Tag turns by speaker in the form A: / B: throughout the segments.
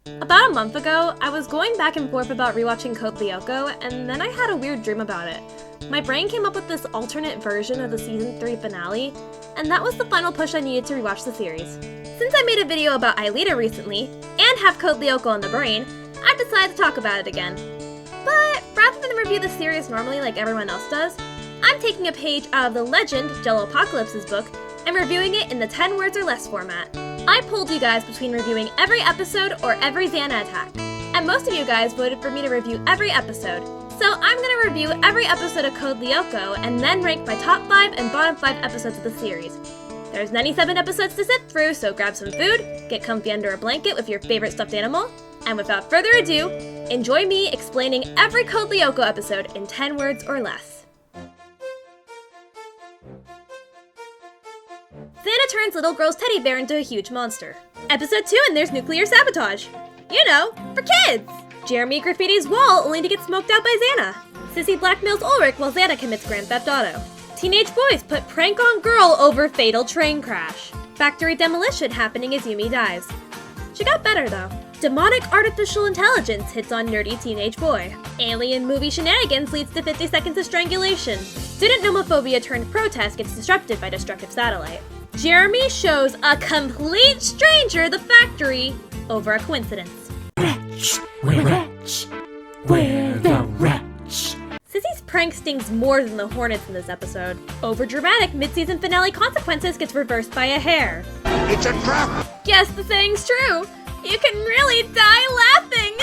A: About a month ago, I was going back and forth about rewatching Code Lyoko, and then I had a weird dream about it. My brain came up with this alternate version of the season 3 finale, and that was the final push I needed to rewatch the series. Since I made a video about Aelita recently, and have Code Lyoko on the brain, I've decided to talk about it again. But rather than review the series normally like everyone else does, I'm taking a page out of the legend Jello Apocalypse's book and reviewing it in the 10 words or less format. I polled you guys between reviewing every episode or every Xana attack, and most of you guys voted for me to review every episode. So I'm gonna review every episode of Code Lyoko and then rank my top 5 and bottom 5 episodes of the series. There's 97 episodes to sit through, so grab some food, get comfy under a blanket with your favorite stuffed animal, and without further ado, enjoy me explaining every Code Lyoko episode in 10 words or less. Xana turns little girl's teddy bear into a huge monster. Episode 2, and there's nuclear sabotage. You know, for kids! Jeremy graffitis wall only to get smoked out by Xana. Sissy blackmails Ulrich while Xana commits Grand Theft Auto. Teenage boys put prank on girl over fatal train crash. Factory demolition happening as Yumi dies. She got better though. Demonic artificial intelligence hits on nerdy teenage boy. Alien movie shenanigans leads to 50 seconds of strangulation. Student nomophobia turned protest gets disrupted by destructive satellite. Jeremy shows a complete stranger the factory over a coincidence.
B: Wretch, we're wretch, we're the wretch.
A: Sissy's prank stings more than the hornets in this episode. Overdramatic mid-season finale consequences gets reversed by a hair.
B: It's a trap!
A: Yes, the saying's true. You can really die laughing.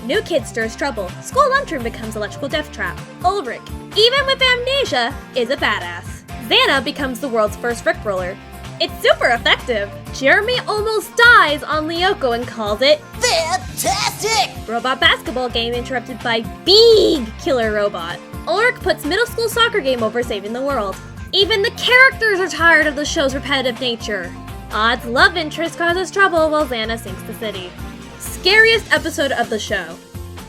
A: New kid stirs trouble. School lunchroom becomes electrical death trap. Ulrich, even with amnesia, is a badass. Xana becomes the world's first Rickroller. It's super effective. Jeremy almost dies on Lyoko and calls it fantastic! Robot basketball game interrupted by big killer robot. Ulrich puts middle school soccer game over saving the world. Even the characters are tired of the show's repetitive nature. Odd's love interest causes trouble while Xana sinks the city. Scariest episode of the show.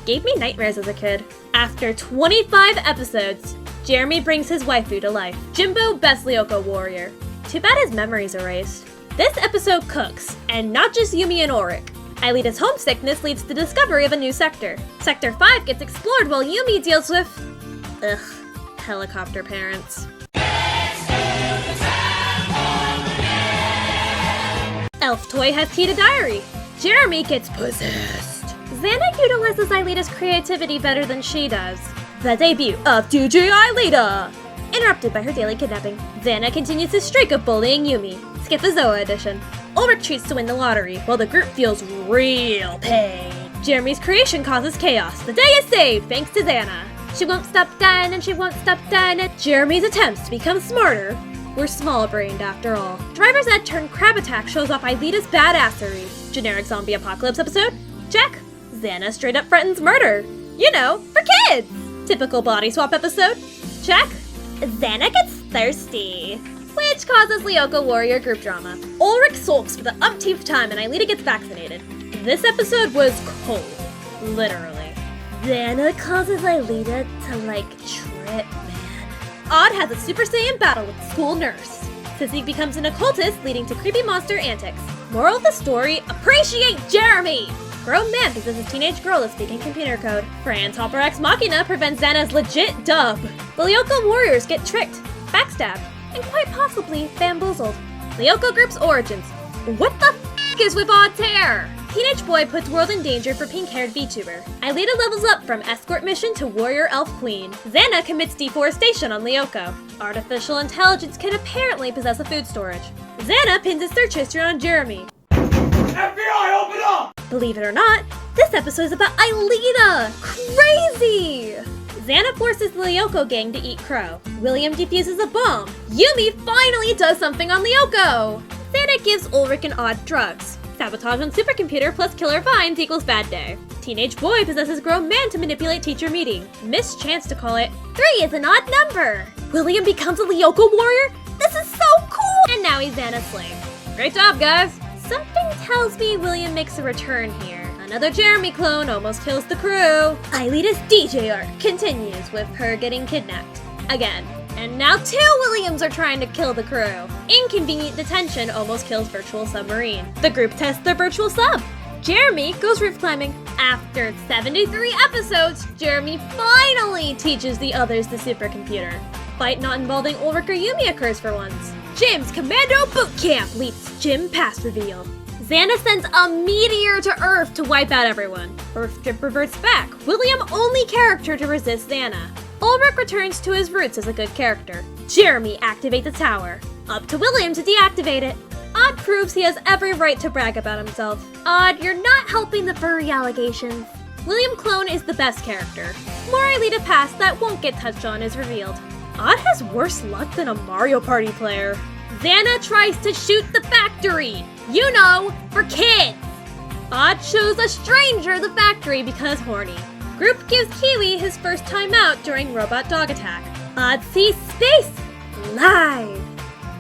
A: Gave me nightmares as a kid. After 25 episodes, Jeremy brings his waifu to life. Jimbo, best Lyoko warrior. Too bad his memory's erased. This episode cooks, and not just Yumi and Ulrich. Aelita's homesickness leads to the discovery of a new sector. Sector 5 gets explored while Yumi deals with... helicopter parents. Elf toy has key to diary. Jeremy gets possessed. Xana utilizes Aelita's creativity better than she does. The debut of DJ Aelita! Interrupted by her daily kidnapping, Xana continues his streak of bullying Yumi. Schizozoa edition. Ulrich treats to win the lottery, while the group feels real pain. Jeremy's creation causes chaos. The day is saved thanks to Xana. She won't stop dying and she won't stop dying at Jeremy's attempts to become smarter. We're small-brained after all. Driver's Ed turned crab attack shows off Aelita's badassery. Generic zombie apocalypse episode? Check. Xana straight up threatens murder. You know, for kids. Typical body swap episode? Check. Xana gets thirsty, which causes Lyoko warrior group drama. Ulrich sulks for the umpteenth time and Aelita gets vaccinated. This episode was cold. Literally. Xana causes Aelita to, trip, man. Odd has a Super Saiyan battle with the school nurse. Sissy becomes an occultist, leading to creepy monster antics. Moral of the story, appreciate Jeremy! Grown man possesses teenage girl to speak in computer code. Fran's Hopper Ex Machina prevents Xana's legit dub. The Lyoko warriors get tricked, backstabbed, and quite possibly bamboozled. Lyoko group's origins. What the f*** is with Odd's hair? Teenage boy puts world in danger for pink-haired VTuber. Aelita levels up from escort mission to warrior elf queen. Xana commits deforestation on Lyoko. Artificial intelligence can apparently possess a food storage. Xana pins his search history on Jeremy.
B: FBI, open up!
A: Believe it or not, this episode is about Aelita! Crazy! Xana forces the Lyoko gang to eat crow. William defuses a bomb. Yumi finally does something on Lyoko! Xana gives Ulrich and Odd drugs. Sabotage on supercomputer plus killer vines equals bad day. Teenage boy possesses grown man to manipulate teacher meeting. Missed chance to call it 3 is an odd number. William becomes a Lyoko warrior? This is so cool! And now he's Xana's slave. Great job, guys! Something tells me William makes a return here. Another Jeremy clone almost kills the crew. Aelita's DJ arc continues with her getting kidnapped. Again. And now 2 Williams are trying to kill the crew. Inconvenient detention almost kills virtual submarine. The group tests their virtual sub. Jeremy goes roof climbing. After 73 episodes, Jeremy finally teaches the others the supercomputer. Fight not involving Ulrich or Yumi occurs for once. Jim's Commando Boot Camp leads Jim pass reveal. Xana sends a meteor to Earth to wipe out everyone. Earth Strip reverts back. William only character to resist Xana. Ulrich returns to his roots as a good character. Jeremy activates the tower. Up to William to deactivate it. Odd proves he has every right to brag about himself. Odd, you're not helping the furry allegations. William Clone is the best character. More Elite past that won't get touched on is revealed. Odd has worse luck than a Mario Party player. Xana tries to shoot the factory. You know, for kids. Odd shows a stranger the factory because horny. Group gives Kiwi his first time out during Robot Dog Attack. Odd sees space live.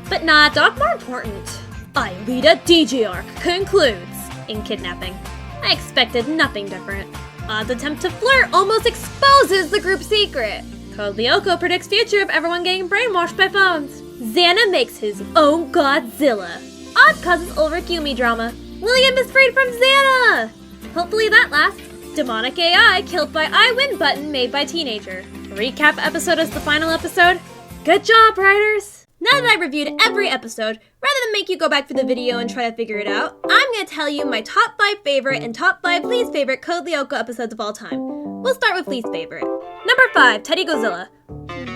A: But nah, dog more important. Aelita DJ arc concludes in kidnapping. I expected nothing different. Odd's attempt to flirt almost exposes the group secret. Code Lyoko predicts future of everyone getting brainwashed by phones. Xana makes his own Godzilla. Odd causes Ulrich Yumi drama. William is freed from Xana! Hopefully that lasts. Demonic AI killed by I win button made by teenager. Recap episode as the final episode. Good job, writers! Now that I reviewed every episode, rather than make you go back for the video and try to figure it out, I'm going to tell you my top 5 favorite and top 5 least favorite Code Lyoko episodes of all time. We'll start with least favorite. Number 5, Teddy Godzilla.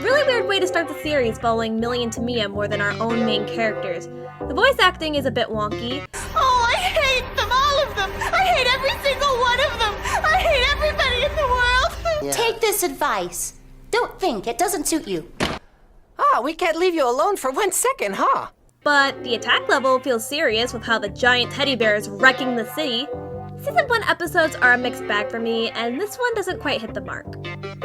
A: Really weird way to start the series following Millie and Tamiya more than our own main characters. The voice acting is a bit wonky.
C: Oh, I hate them, all of them! I hate every single one of them! I hate everybody in the world!
D: Yeah. Take this advice. Don't think, it doesn't suit you.
E: Oh, we can't leave you alone for 1 second, huh?
A: But the attack level feels serious with how the giant teddy bear is wrecking the city. Season 1 episodes are a mixed bag for me, and this one doesn't quite hit the mark.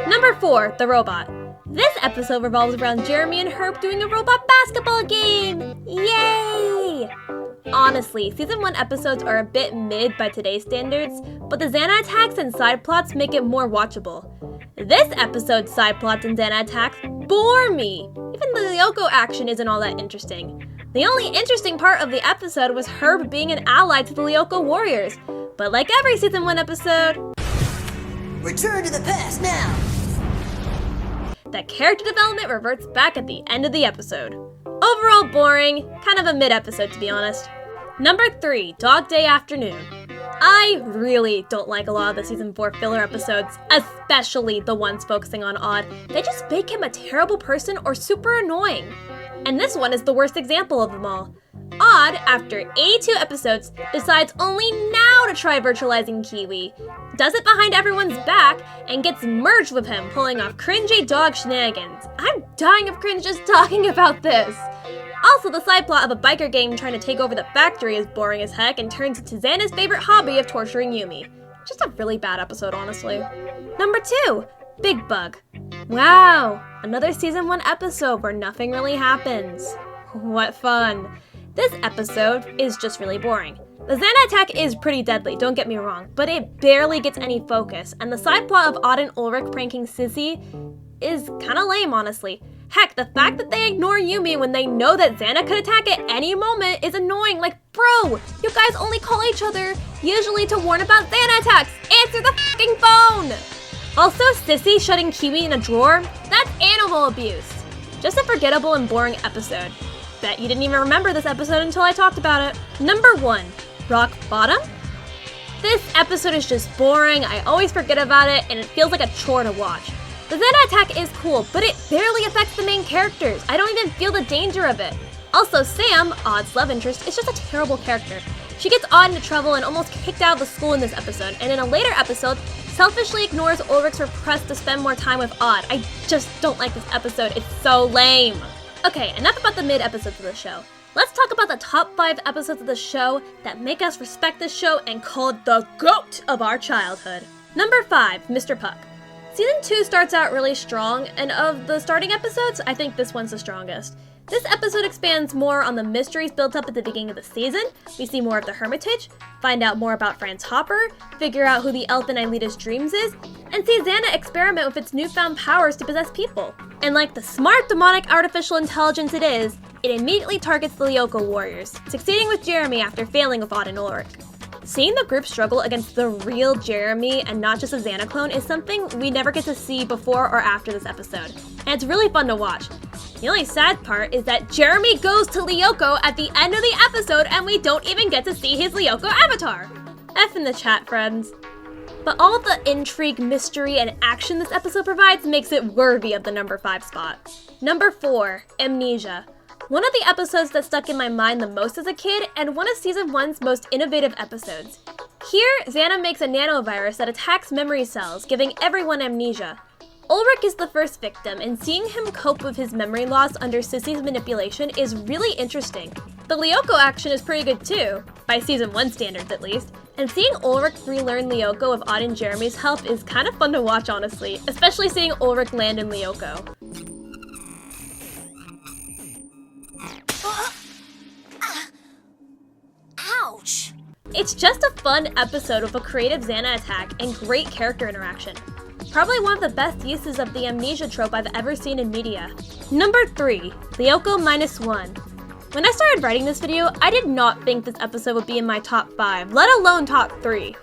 A: Number 4, The Robot. This episode revolves around Jeremy and Herb doing a robot basketball game! Yay! Honestly, Season 1 episodes are a bit mid by today's standards, but the Xana attacks and side plots make it more watchable. This episode's side plots and Xana attacks bore me! Even the Lyoko action isn't all that interesting. The only interesting part of the episode was Herb being an ally to the Lyoko warriors. But like every Season 1 episode,
C: Return to the past now!
A: the character development reverts back at the end of the episode. Overall boring, kind of a mid-episode to be honest. Number 3, Dog Day Afternoon. I really don't like a lot of the Season 4 filler episodes, especially the ones focusing on Odd. They just make him a terrible person or super annoying. And this one is the worst example of them all. Odd, after 82 episodes, decides only now to try virtualizing Kiwi, does it behind everyone's back, and gets merged with him, pulling off cringy dog shenanigans. I'm dying of cringe just talking about this. Also, the side plot of a biker gang trying to take over the factory is boring as heck and turns into Xana's favorite hobby of torturing Yumi. Just a really bad episode, honestly. Number 2, Big Bug. Wow, another Season 1 episode where nothing really happens. What fun. This episode is just really boring. The Xana attack is pretty deadly, don't get me wrong, but it barely gets any focus, and the side plot of Odd and Ulrich pranking Sissy is kinda lame, honestly. Heck, the fact that they ignore Yumi when they know that Xana could attack at any moment is annoying. Like, bro, you guys only call each other usually to warn about Xana attacks. Answer the fucking phone! Also, Sissy shutting Kiwi in a drawer, that's animal abuse. Just a forgettable and boring episode. Bet you didn't even remember this episode until I talked about it. Number 1, Rock Bottom. This episode is just boring, I always forget about it, and it feels like a chore to watch. The Xana attack is cool, but it barely affects the main characters. I don't even feel the danger of it. Also, Sam, Odd's love interest, is just a terrible character. She gets Odd into trouble and almost kicked out of the school in this episode, and in a later episode, selfishly ignores Ulrich's request to spend more time with Odd. I just don't like this episode, it's so lame. Okay, enough about the mid-episodes of the show. Let's talk about the top 5 episodes of the show that make us respect this show and call it the GOAT of our childhood. Number 5, Mr. Puck. Season 2 starts out really strong, and of the starting episodes, I think this one's the strongest. This episode expands more on the mysteries built up at the beginning of the season. We see more of the Hermitage, find out more about Franz Hopper, figure out who the elf in Aelita's dreams is, and see Xana experiment with its newfound powers to possess people. And like the smart demonic artificial intelligence it is, it immediately targets the Lyoko warriors, succeeding with Jeremy after failing with Odd and Ulrich. Seeing the group struggle against the real Jeremy and not just a Xana clone is something we never get to see before or after this episode, and it's really fun to watch. The only sad part is that Jeremy goes to Lyoko at the end of the episode and we don't even get to see his Lyoko avatar! F in the chat, friends. But all the intrigue, mystery, and action this episode provides makes it worthy of the number 5 spot. Number 4, Amnesia. One of the episodes that stuck in my mind the most as a kid, and one of Season 1's most innovative episodes. Here, Xana makes a nanovirus that attacks memory cells, giving everyone amnesia. Ulrich is the first victim, and seeing him cope with his memory loss under Sissy's manipulation is really interesting. The Lyoko action is pretty good too, by Season 1 standards at least, and seeing Ulrich relearn Lyoko with Odd and Jeremy's help is kind of fun to watch, honestly, especially seeing Ulrich land in Lyoko.
D: Ouch!
A: It's just a fun episode with a creative Xana attack and great character interaction. Probably one of the best uses of the amnesia trope I've ever seen in media. Number 3, Lyoko -1. When I started writing this video, I did not think this episode would be in my top 5, let alone top 3.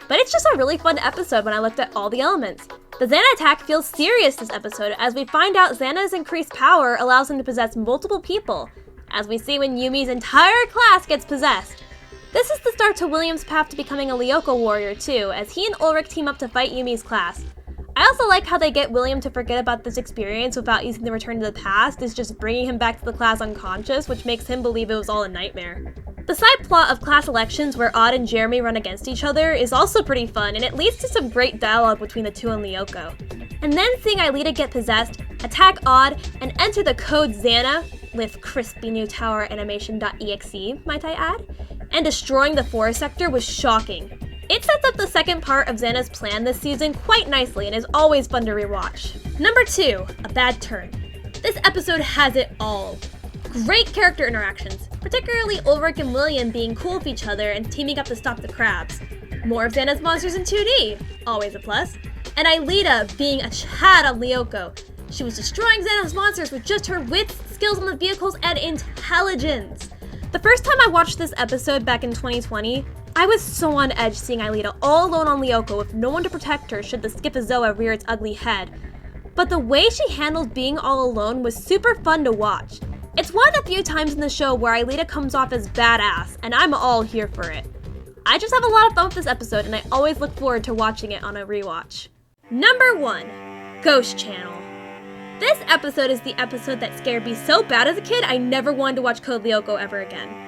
A: But it's just a really fun episode when I looked at all the elements. The Xana attack feels serious this episode as we find out Xana's increased power allows him to possess multiple people, as we see when Yumi's entire class gets possessed. This is the start to William's path to becoming a Lyoko warrior too, as he and Ulrich team up to fight Yumi's class. I also like how they get William to forget about this experience without using the return to the past, is just bringing him back to the class unconscious, which makes him believe it was all a nightmare. The side plot of class elections where Odd and Jeremy run against each other is also pretty fun, and it leads to some great dialogue between the two and Lyoko. And then seeing Aelita get possessed, attack Odd, and enter the code Xana, with crispy new tower animation.exe, might I add, and destroying the forest sector was shocking. It sets up the second part of Xana's plan this season quite nicely and is always fun to rewatch. Number 2, A Bad Turn. This episode has it all. Great character interactions, particularly Ulrich and William being cool with each other and teaming up to stop the crabs. More of Xana's monsters in 2D, always a plus. And Aelita being a Chad on Lyoko. She was destroying Xana's monsters with just her wits, skills on the vehicles, and intelligence. The first time I watched this episode back in 2020, I was so on edge seeing Aelita all alone on Lyoko with no one to protect her should the Schizozoa rear its ugly head. But the way she handled being all alone was super fun to watch. It's one of the few times in the show where Aelita comes off as badass, and I'm all here for it. I just have a lot of fun with this episode, and I always look forward to watching it on a rewatch. Number 1, Ghost Channel. This episode is the episode that scared me so bad as a kid I never wanted to watch Code Lyoko ever again.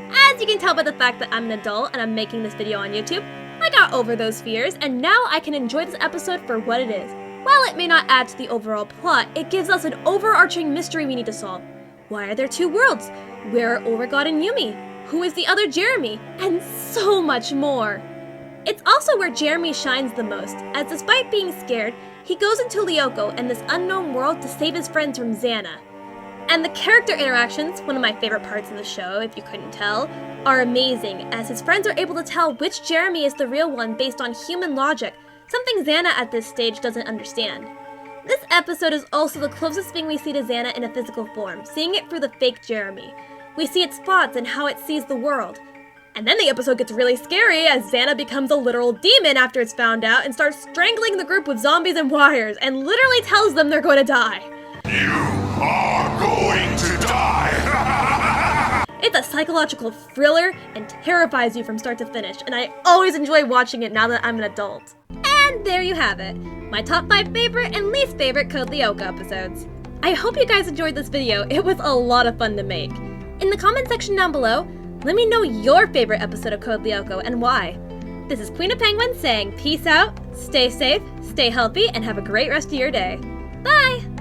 A: As you can tell by the fact that I'm an adult and I'm making this video on YouTube, I got over those fears and now I can enjoy this episode for what it is. While it may not add to the overall plot, it gives us an overarching mystery we need to solve. Why are there 2 worlds? Where are Ulrich and Yumi? Who is the other Jeremy? And so much more. It's also where Jeremy shines the most, as despite being scared, he goes into Lyoko and this unknown world to save his friends from Xana. And the character interactions, one of my favorite parts of the show, if you couldn't tell, are amazing, as his friends are able to tell which Jeremy is the real one based on human logic, something Xana at this stage doesn't understand. This episode is also the closest thing we see to Xana in a physical form, seeing it through the fake Jeremy. We see its thoughts and how it sees the world. And then the episode gets really scary as Xana becomes a literal demon after it's found out and starts strangling the group with zombies and wires and literally tells them they're going to die.
B: You are going to die!
A: It's a psychological thriller and terrifies you from start to finish, and I always enjoy watching it now that I'm an adult. And there you have it, my top 5 favorite and least favorite Code Lyoko episodes. I hope you guys enjoyed this video, it was a lot of fun to make. In the comment section down below, let me know your favorite episode of Code Lyoko and why. This is Queen of Penguins saying peace out, stay safe, stay healthy, and have a great rest of your day. Bye!